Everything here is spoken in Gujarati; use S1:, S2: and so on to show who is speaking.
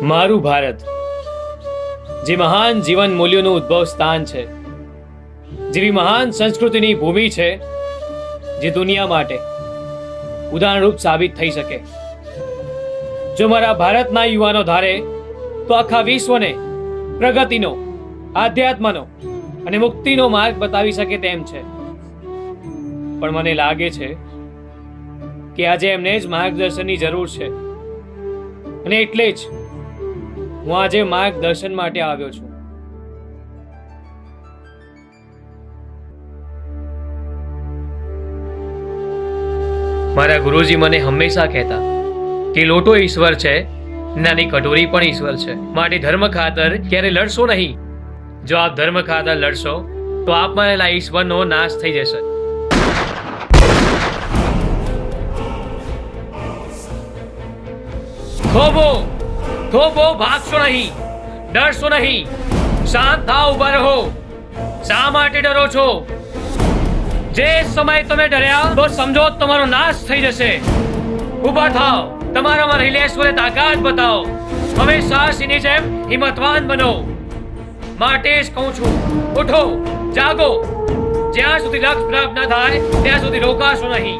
S1: મારું ભારત જે મહાન જીવન મૂલ્યોનું ઉદ્ભવ સ્થાન છે, જેવી મહાન સંસ્કૃતિની ભૂમિ છે, જે દુનિયા માટે ઉદાહરણરૂપ સાબિત થઈ શકે. જો મારા ભારતના યુવાનો ધારે તો આખા વિશ્વને પ્રગતિનો, આધ્યાત્મનો અને મુક્તિનો માર્ગ બતાવી શકે તેમ છે. પણ મને લાગે છે કે આજે એમને જ માર્ગદર્શનની જરૂર છે, અને એટલે જ હું આજે માર્ગદર્શન માટે આવ્યો છું. મારા ગુરુજી મને હંમેશા કહેતા કે લોટો ઈશ્વર છે, નાની કટોરી પણ ઈશ્વર છે. માટે ધર્મ ખાતર ક્યારે લડશો નહીં. જો આપ ધર્મ ખાતર લડશો તો આપ માનેલા ઈશ્વરનો નાશ થઈ જશે. થોભો થોભો, ભાગશો નહીં, ડરશો નહીં, શાંત થાઓ, ઉભા રહો. શા માટે ડરો છો? જે સમય તમે ડર્યા તો સમજો તમારો નાશ થઈ જશે. ઉભા થાઓ, તમારામાં રહેલી ઈશ્વરે તાકાત બતાવો. હંમેશા સિંહની જેમ હિંમતવાન બનો. માટે જ કહું છું, ઉઠો, જાગો. જ્યાં સુધી લક્ષ્ય પ્રાપ્ત ન થાય ત્યાં સુધી રોકાશો નહીં.